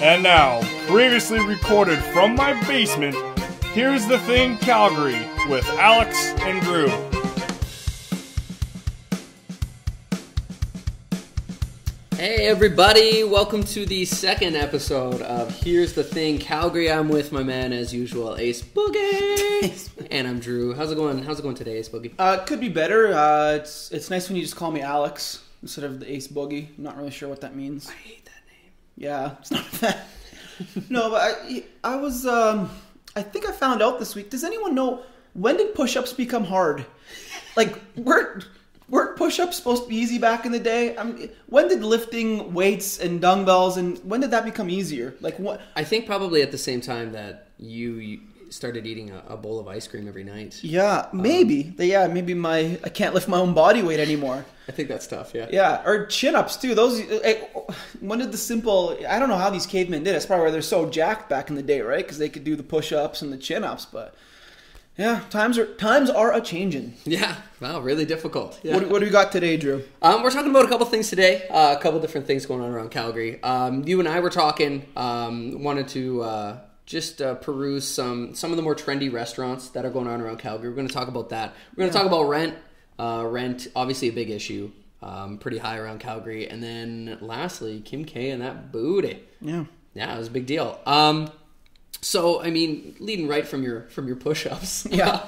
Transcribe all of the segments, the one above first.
And now, previously recorded from my basement, here's the thing, Calgary, with Alex and Drew. Hey everybody, welcome to the second episode of Here's the Thing, Calgary. I'm with my man as usual, Ace Boogie. And I'm Drew. How's it going today, Ace Boogie? It could be better. It's nice when you just call me Alex instead of the Ace Boogie. I'm not really sure what that means. I hate that name. Yeah, it's not that. No, but I was, I think I found out this week. Does anyone know, when did push-ups become hard? Like, weren't push-ups supposed to be easy back in the day? I mean, when did lifting weights and dumbbells, and when did that become easier? Like what? I think probably at the same time that you started eating a bowl of ice cream every night. Yeah, maybe. Maybe I can't lift my own body weight anymore. I think that's tough, yeah. Yeah, or chin-ups too. Those. When did the simple? I don't know how these cavemen did it. It's probably why they're so jacked back in the day, right? Because they could do the push-ups and the chin-ups, but. Yeah, times are a changing. Yeah, wow, really difficult. Yeah. What do we got today, Drew? We're talking about a couple things today. A couple different things going on around Calgary. You and I were talking. Wanted to just peruse some of the more trendy restaurants that are going on around Calgary. We're going to talk about that. We're going to talk about rent. Rent, obviously a big issue. Pretty high around Calgary. And then lastly, Kim K and that booty. Yeah, it was a big deal. So, I mean, leading right from your push-ups. Yeah.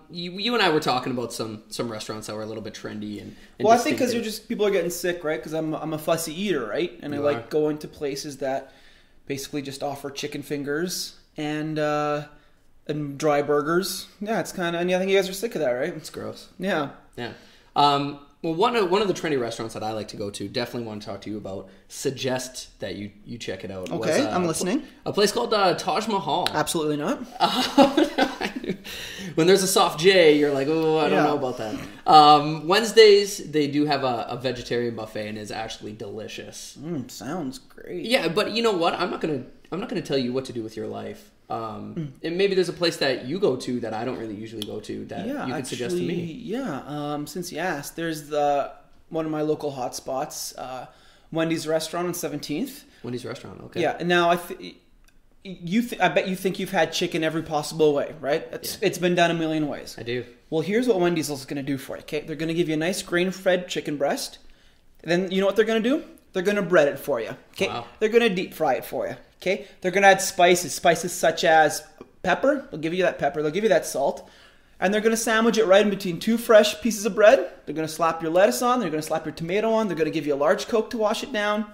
You and I were talking about some restaurants that were a little bit trendy and well, I think because people are getting sick, right? Because I'm a fussy eater, right? And I like going to places that basically just offer chicken fingers and dry burgers. Yeah, it's kind of. And I think you guys are sick of that, right? It's gross. Yeah. Yeah. Well, one of the trendy restaurants that I like to go to, definitely want to talk to you about, suggest that you check it out. Okay, I'm listening. A place called Taj Mahal. Absolutely not. When there's a soft J, you're like, oh, I don't know about that. Wednesdays, they do have a vegetarian buffet, and it's actually delicious. Sounds great. Yeah, but you know what? I'm not gonna tell you what to do with your life. And maybe there's a place that you go to that I don't really usually go to that you could suggest to me. Yeah, since you asked, there's one of my local hotspots, Wendy's restaurant on 17th. Wendy's restaurant, okay. Yeah, and now I bet you think you've had chicken every possible way, right? It's been done a million ways. I do. Well, here's what Wendy's is going to do for you, okay? They're going to give you a nice grain-fed chicken breast. Then you know what they're going to do? They're going to bread it for you, okay? Wow. They're going to deep fry it for you. Okay, they're going to add spices such as pepper. They'll give you that pepper. They'll give you that salt. And they're going to sandwich it right in between two fresh pieces of bread. They're going to slap your lettuce on. They're going to slap your tomato on. They're going to give you a large Coke to wash it down.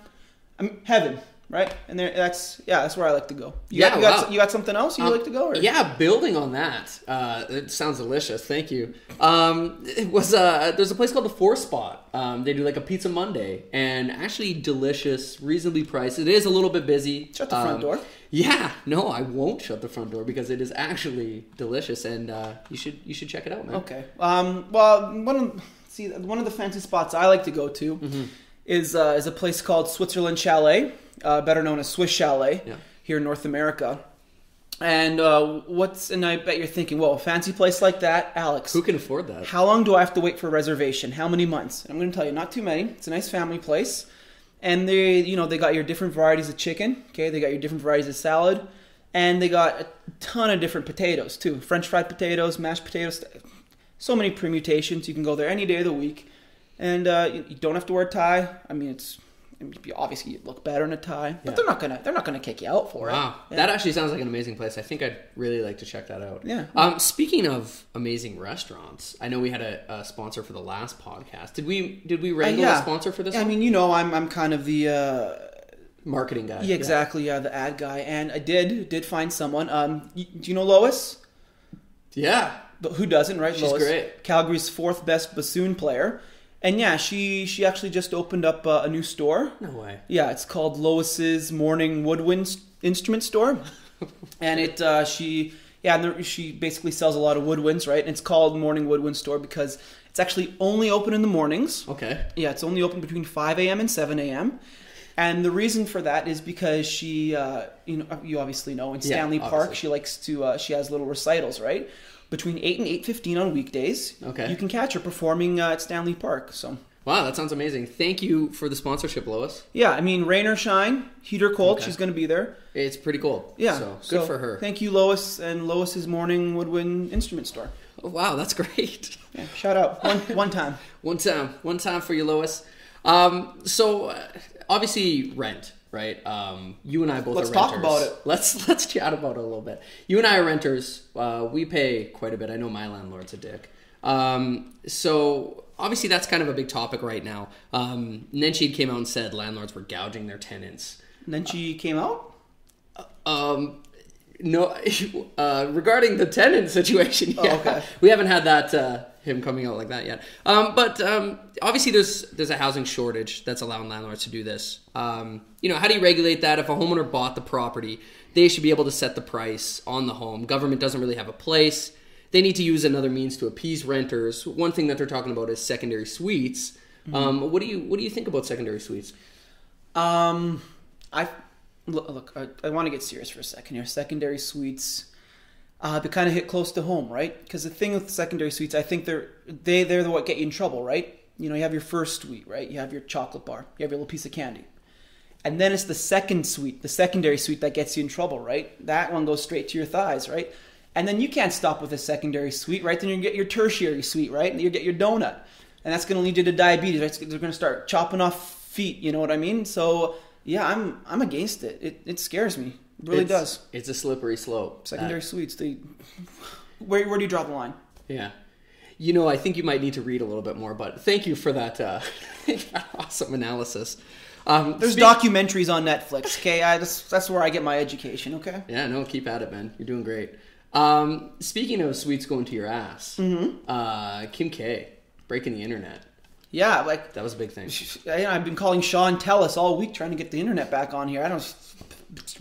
Heaven, right? And that's where I like to go. You got something else you'd like to go? Or? Yeah, building on that. It sounds delicious. Thank you. There's a place called the Four Spot. They do like a Pizza Monday, and actually delicious, reasonably priced. It is a little bit busy. Shut the front door. Yeah, no, I won't shut the front door because it is actually delicious, and you should check it out, man. Okay. Well, one of the fancy spots I like to go to is a place called Switzerland Chalet, better known as Swiss Chalet, here in North America. And I bet you're thinking, well, a fancy place like that, Alex. Who can afford that? How long do I have to wait for a reservation? How many months? And I'm going to tell you, not too many. It's a nice family place. And they got your different varieties of chicken, okay? They got your different varieties of salad. And they got a ton of different potatoes, too. French fried potatoes, mashed potatoes. So many permutations. You can go there any day of the week. And you don't have to wear a tie. I mean, obviously you look better in a tie, but they're not gonna kick you out for it. Wow, that actually sounds like an amazing place. I think I'd really like to check that out. Yeah. Speaking of amazing restaurants, I know we had a sponsor for the last podcast. Did we wrangle a sponsor for this? Yeah, one? I mean, I'm kind of the marketing guy. Yeah, exactly. Yeah, the ad guy, and I did find someone. Do you know Lois? Yeah. Who doesn't, right? She's Lois, great. Calgary's fourth best bassoon player. And yeah, she actually just opened up a new store. No way. Yeah, it's called Lois's Morning Woodwind Instrument Store. And she basically sells a lot of woodwinds, right? And it's called Morning Woodwind Store because it's actually only open in the mornings. Okay. Yeah, it's only open between 5 a.m. and 7 a.m. And the reason for that is because she, you obviously know, in Stanley Park, she likes to, she has little recitals, right? Between 8 and 8:15 on weekdays. Okay. You can catch her performing at Stanley Park. So Wow, that sounds amazing. Thank you for the sponsorship, Lois. Yeah, I mean, rain or shine, heat or cold, Okay. she's going to be there. It's pretty cool. Yeah. So good for her. Thank you, Lois, and Lois's Morning Woodwind Instrument Store. Oh, wow, that's great. Yeah, shout out. One time. One time for you, Lois. Obviously rent, right? You and I both Let's are talk renters. about it. Let's chat about it a little bit. You and I are renters. We pay quite a bit. I know my landlord's a dick. So obviously that's kind of a big topic right now. Nenshi came out and said landlords were gouging their tenants. Nenshi came out? No, regarding the tenant situation, yeah, okay. We haven't had that him coming out like that yet. But obviously, there's a housing shortage that's allowing landlords to do this. How do you regulate that? If a homeowner bought the property, they should be able to set the price on the home. Government doesn't really have a place. They need to use another means to appease renters. One thing that they're talking about is secondary suites. Mm-hmm. What do you think about secondary suites? Look, I want to get serious for a second here. Secondary suites, they kind of hit close to home, right? Because the thing with secondary suites, I think they're what get you in trouble, right? You have your first suite, right? You have your chocolate bar, you have your little piece of candy, and then it's the second suite, the secondary suite that gets you in trouble, right? That one goes straight to your thighs, right? And then you can't stop with a secondary suite, right? Then you get your tertiary suite, right? And you get your donut, and that's going to lead you to diabetes, right? They're going to start chopping off feet, you know what I mean? So yeah, I'm against it. It scares me. It really does. It's a slippery slope. Secondary suites. Where do you draw the line? Yeah. I think you might need to read a little bit more, but thank you for that awesome analysis. There's documentaries on Netflix, okay? That's where I get my education, okay? Yeah, no, keep at it, man. You're doing great. Speaking of suites going to your ass, Kim K breaking the internet. Yeah, that was a big thing. I've been calling Sean Tellis all week trying to get the internet back on here. I don't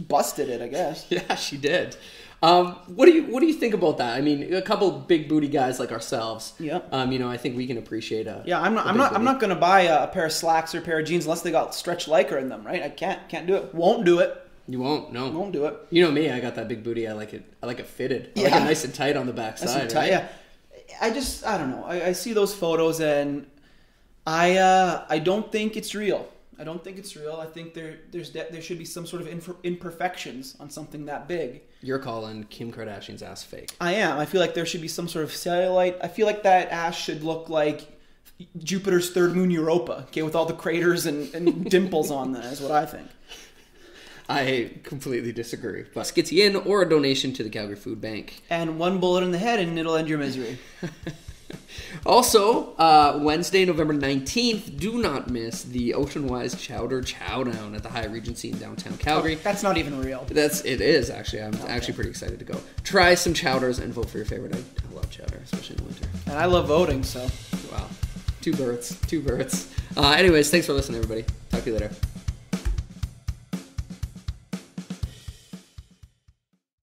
busted it, I guess. Yeah, she did. What do you think about that? I mean, a couple big booty guys like ourselves. Yep. I think we can appreciate a. Yeah, I'm not going to buy a pair of slacks or a pair of jeans unless they got stretch lycra in them, right? I can't do it. Won't do it. You won't. No. Won't do it. You know me. I got that big booty. I like it fitted. I like it nice and tight on the back side. Right? Yeah. I don't know. I see those photos and I don't think it's real. I think there should be some sort of imperfections on something that big. You're calling Kim Kardashian's ass fake. I am. I feel like there should be some sort of cellulite. I feel like that ass should look like Jupiter's third moon Europa, okay, with all the craters and dimples on that is what I think. I completely disagree. But get you in or a donation to the Calgary Food Bank. And one bullet in the head and it'll end your misery. Also, Wednesday, November 19th, do not miss the Oceanwise Chowder Chowdown at the Hyatt Regency in downtown Calgary. Oh, that's not even real. It is, actually. I'm actually pretty excited to go. Try some chowders and vote for your favorite. I love chowder, especially in the winter. And I love voting, so. Wow. Two birds. Anyways, thanks for listening, everybody. Talk to you later.